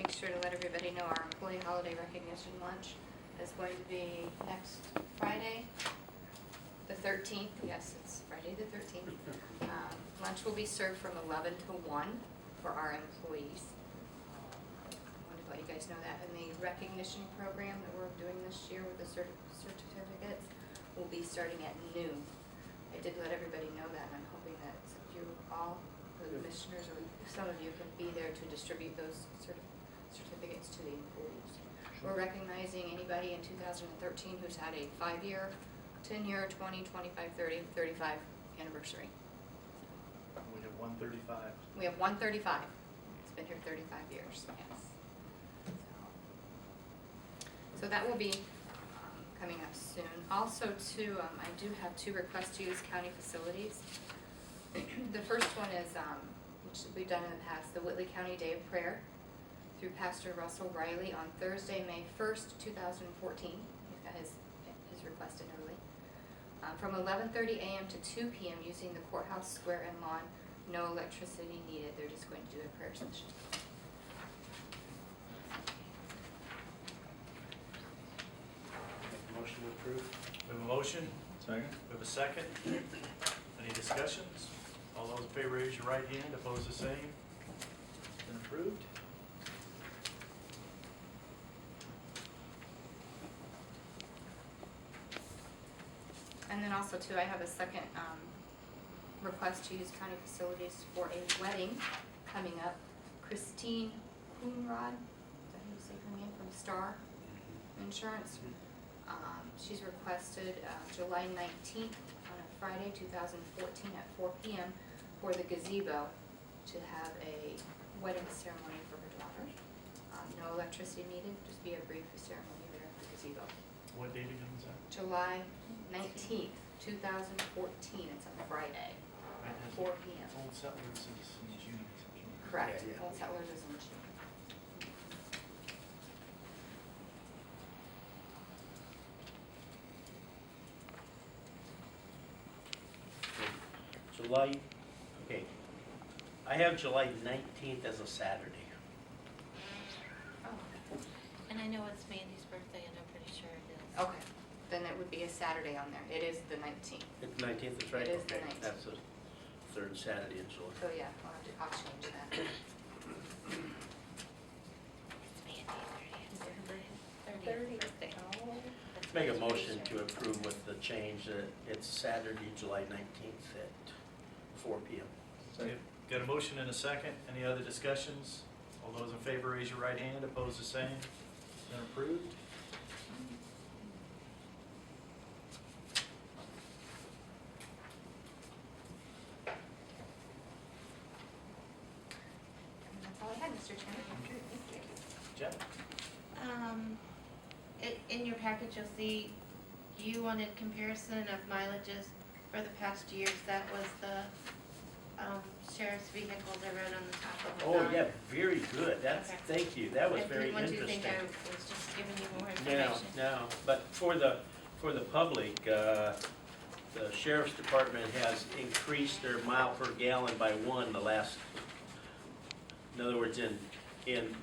make sure to let everybody know our employee holiday recognition lunch is going to be next Friday, the 13th. Yes, it's Friday the 13th. Lunch will be served from 11 to 1 for our employees. I wanted to let you guys know that. And the recognition program that we're doing this year with the certificates will be starting at noon. I did let everybody know that, and I'm hoping that you all, the commissioners, or some of you can be there to distribute those certificates to the employees. We're recognizing anybody in 2013 who's had a 5-year, 10-year, 20, 25, 30, 35 anniversary. We have 135. We have 135. It's been here 35 years, yes. So that will be coming up soon. Also, too, I do have 2 requests to use county facilities. The first one is, which we've done in the past, the Whitley County Day of Prayer through Pastor Russell Riley on Thursday, May 1st, 2014. He's got his request in early. From 11:30 a.m. to 2 p.m. using the courthouse square and lawn. No electricity needed. They're just going to do a prayer session. Motion to approve. We have a motion. Second. We have a second. Any discussions? All those in favor raise your right hand. Opposed the same. Been approved. And then also too, I have a second request to use county facilities for a wedding coming up. Christine Coonrod, is that how you say her name, from Star Insurance. She's requested July 19th on a Friday, 2014 at 4 p.m. for the gazebo to have a wedding ceremony for her daughter. No electricity needed, just be a brief ceremony there at the gazebo. What date again is that? July 19th, 2014, it's on Friday, Right, 4 p.m. Old Settlers is in June. Correct, Yeah, yeah. Old Settlers is in June. July, okay. I have July 19th as a Saturday. Oh, And I know it's Mandy's birthday, and I'm pretty sure it is. okay, then it would be a Saturday on there. It is the 19th. It's 19th, is right? It is the Okay, 19th. that's the third Saturday in July. So yeah, I'll change that. It's Mandy's 30th birthday. Oh. That's Make a Mandy's motion pretty to sure. approve with the change that it's Saturday, July 19th at 4 p.m. Second. Got a motion and a second. Any other discussions? All those in favor raise your right hand. Opposed the same. Been approved. And that's all I had, Mr. Chairman. Thank you. Jeff? In your package, you'll see you wanted comparison of mileages for the past years. That was the sheriff's vehicles I wrote on the top of the Oh, doc. yeah, very good. That's, Okay. thank you. That was very I didn't want you to interesting. think I was just giving you more No, information. no, but for the public, the sheriff's department has increased their mile per gallon by 1 the last, in other words, in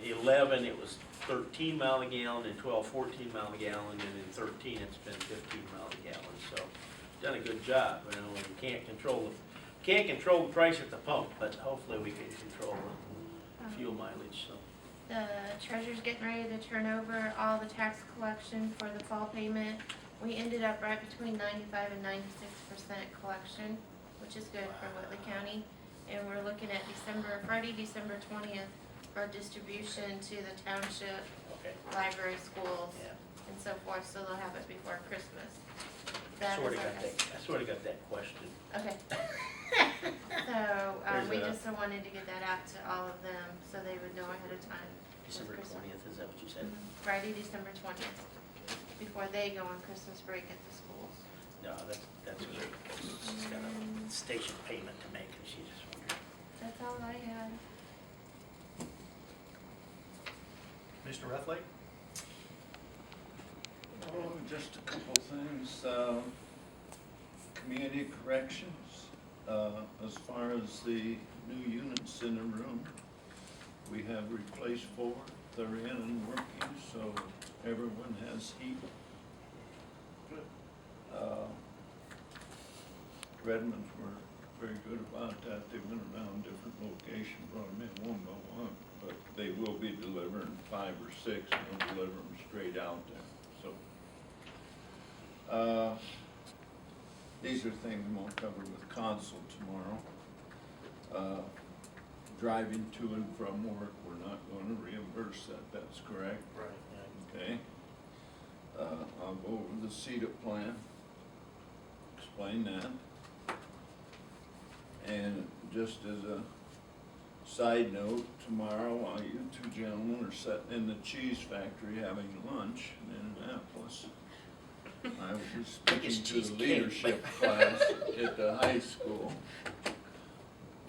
11, it was 13 mile a gallon, in 12, 14 mile a gallon, and in 13, it's been 15 mile a gallon, so done a good job. You know, we can't control the price at the pump, but hopefully we can control the fuel mileage, so. The treasurer's getting ready to turn over all the tax collection for the fall payment. We ended up right between 95 and 96% collection, which is good for Whitley County. And we're looking at Friday, December 20th for distribution to the township, Okay. library, schools, Yeah. and so forth, so they'll have it before Christmas. I That sort is of our got that, I sort of got that question. Okay. So, There's we a- just wanted to get that out to all of them, so they would know ahead of time. December Christmas. 20th, is that what you said? Friday, December 20th, before they go on Christmas break at the schools. No, that's great. She's got a station payment to make, and she just wondered. That's all I had. Commissioner Rethlake? Oh, just a couple things. Community corrections, as far as the new units in the room, we have replaced 4. are in and working, so everyone has heat. Good. Redmonds were very good about that. They went around different locations, brought them in one by one, but they will be delivering 5 or 6, and they'll deliver them straight out there, so. These are things we'll cover with council tomorrow. Driving to and from work, we're not gonna reimburse that, that's correct? Right. Okay. I'll go over the CETA plan, explain that. And just as a side note, tomorrow, while you two gentlemen are sitting in the cheese factory having lunch in Indianapolis, I will be speaking Biggest to the cheesecake. leadership class at the high school.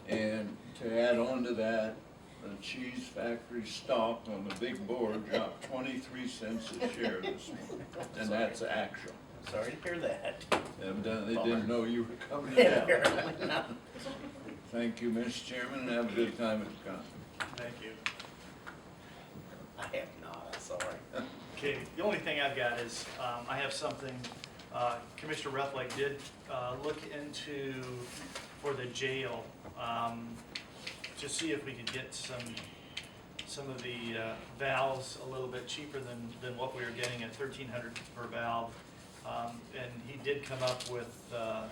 And to add on to that, the cheese factory stock on the big board dropped 23 cents a share this month, and that's actual. Sorry to hear that. Evidently didn't know you were coming down. Apparently not. Thank you, Mr. Chairman, and have a good time at the conference. Thank you. I have not, I'm sorry. Okay, the only thing I've got is, I have something, Commissioner Whitley did look into for the jail, to see if we could get some of the valves a little bit cheaper than what we were getting at $1,300 per valve. And he did come up with a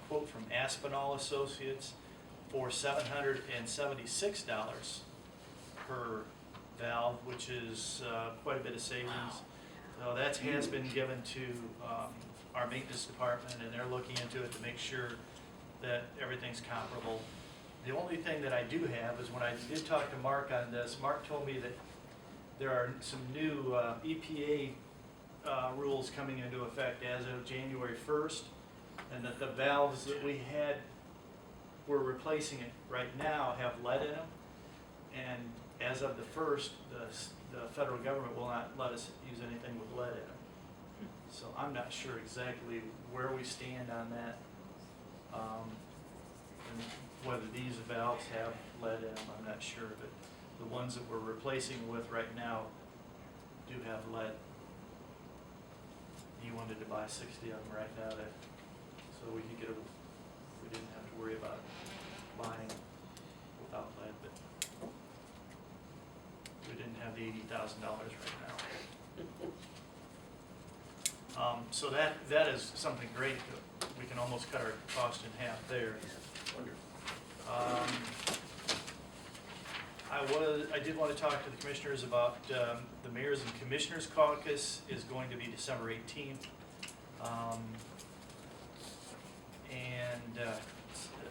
quote from Aspinall Associates for $776 per valve, which is quite a bit of savings. So that has been given to our maintenance department, and they're looking into it to make sure that everything's comparable. The only thing that I do have is when I did talk to Mark on this, Mark told me that there are some new EPA rules coming into effect as of January 1st, and that the valves that we had, we're replacing it right now, have lead in them. And as of the 1st, the federal government will not let us use anything with lead in them. So I'm not sure exactly where we stand on that, and whether these valves have lead in them, I'm not sure, but the ones that we're replacing with right now do have lead. He wanted to buy 60 of them right now so we could get we didn't have to worry about buying without lead, but we didn't have the $80,000 right now. So that is something great. We can almost cut our cost in half there. I did want to talk to the commissioners about the Mayors and Commissioners Caucus is going to be December 18th. And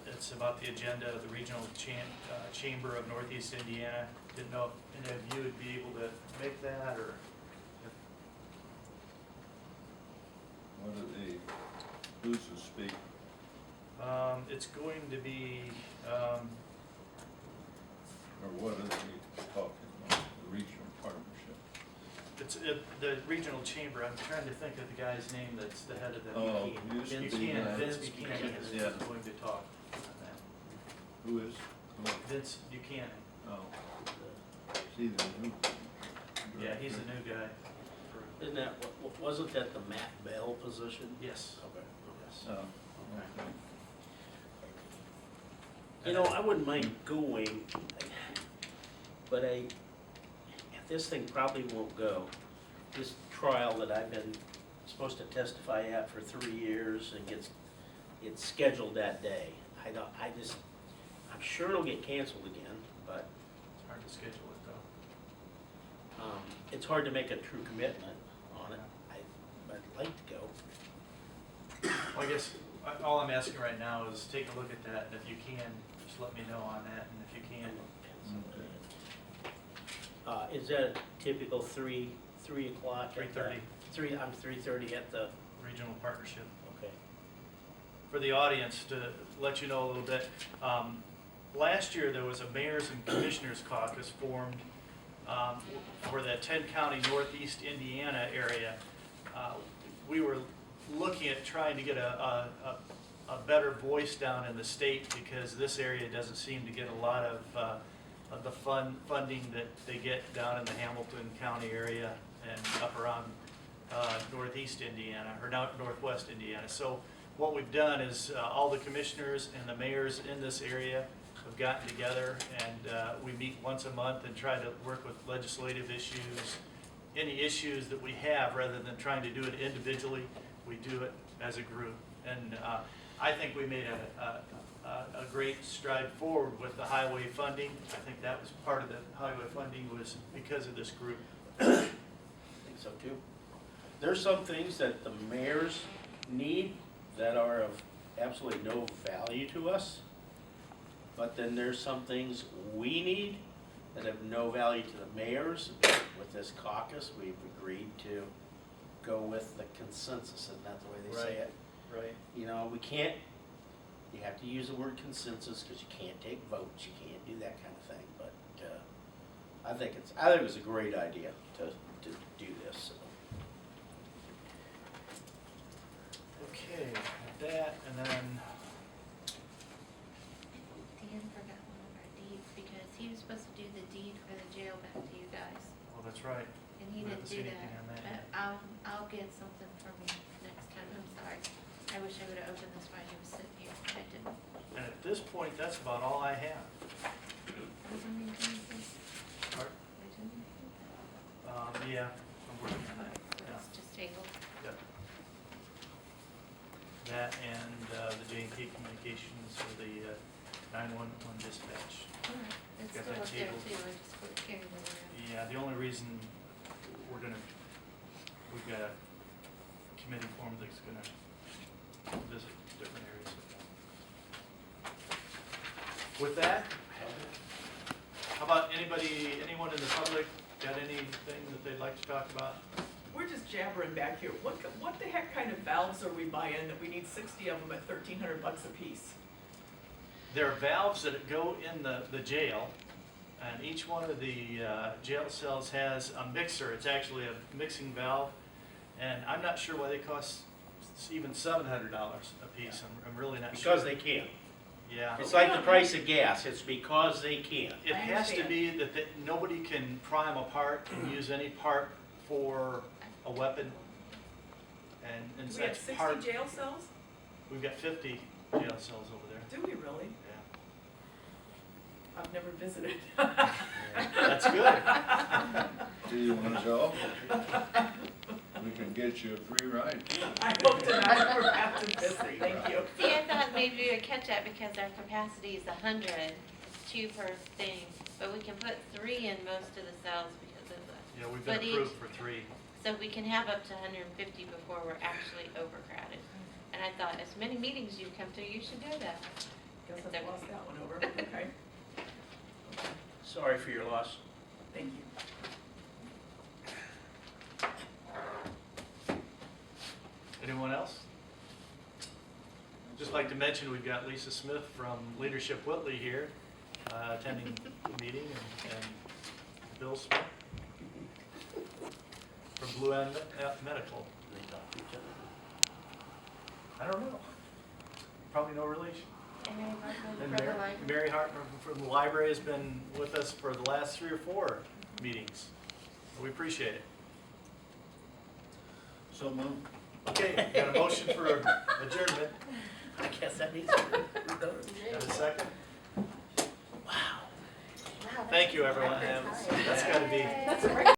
it's about the agenda of the Regional Chamber of Northeast Indiana. Didn't know if any of you would be able to make that, or if What are they, who's the speaker? it's going to be, Or what are they talking about, the regional partnership? the Regional Chamber. I'm trying to think of the guy's name that's the head of the. Oh, used to be Buchanan, that. Vince Buchanan is Yeah. going to talk on that. Who is? Vince Buchanan. Oh, see the new. Yeah, he's the new guy. Isn't that, wasn't that the Matt Bell position? Yes. Okay. Yes. Oh, okay. You know, I wouldn't mind going, but if this thing probably won't go. This trial that I've been supposed to testify at for 3 years and it's scheduled that day. I'm sure it'll get canceled again, but It's hard to schedule it though. it's hard to make a true commitment on it. I'd like to go. Well, I guess all I'm asking right now is take a look at that, and if you can, just let me know on that, and if you can. Okay. Is that a typical 3 o'clock? 3:30. 3:30 at the, Regional Partnership. okay. For the audience, to let you know a little bit, last year there was a Mayors and Commissioners Caucus formed for the 10-county Northeast Indiana area. We were looking at trying to get a better voice down in the state, because this area doesn't seem to get a lot of the funding that they get down in the Hamilton County area and up around northeast Indiana, or northwest Indiana. So what we've done is all the commissioners and the mayors in this area have gotten together, and we meet once a month and try to work with legislative issues, any issues that we have, rather than trying to do it individually, we do it as a group. And I think we made a great stride forward with the highway funding. I think that was part of the highway funding was because of this group. I think so too. There's some things that the mayors need that are of absolutely no value to us. But then there's some things we need that have no value to the mayors. With this caucus, we've agreed to go with the consensus, isn't that the way they say it? Right. You know, we can't, you have to use the word consensus because you can't take votes, you can't do that kind of thing. But I think it was a great idea to do this. Okay, that, and then, Dan forgot one of our deeds because he was supposed to do the deed for the jail back to you guys, well, that's right. and he We didn't haven't seen do anything that. on that But I'll get something from you next time, I'm sorry. I wish I would've opened this while he was sitting here, but I didn't. And at this point, that's about all I have. Art? Yeah, I'm working on that. So it's just tabled. Yep. That and the J&K communications for the 911 dispatch. Alright, it's Got still that up there tabled. too, I just put carried over. Yeah, the only reason we've got a committee form that's gonna visit different areas. With that, how about anyone in the public got anything that they'd like to talk about? We're just jabbering back here. What the heck kind of valves are we buying that we need 60 of them at $1,300 a piece? There are valves that go in the jail, and each one of the jail cells has a mixer. It's actually a mixing valve, and I'm not sure why they cost even $700 a piece. I'm really not sure. Because they can. Yeah. It's like the price of gas, it's because they can. It I has to understand. be that nobody can pry them apart and use any part for a weapon. And Do we have that's 60 part, jail cells? we've got 50 jail cells over there. Do we really? Yeah. I've never visited. That's good. Do you want to go? We can get you a free ride. I hope to not ever have to visit, thank you. See, I thought maybe we would catch that because our capacity is 100, it's 2 per thing, but we can put 3 in most of the cells because of the, Yeah, we've been But approved for 3. so we can have up to 150 before we're actually overcrowded. And I thought, as many meetings you come to, you should do that. Guess I've lost that one over, okay. Sorry for your loss. Thank you. Anyone else? Just like to mention, we've got Lisa Smith from Leadership Whitley here, attending the meeting, and Bill Smith from Blue End Medical. I don't know. Probably no relation. And Mary Markman And from the library. Mary Hartman from the library has been with us for the last 3 or 4 meetings. We appreciate it. So move. Okay, got a motion for adjournment. I guess that means. Got a second? Wow, Thank you, everyone. that's That's gotta be. That's a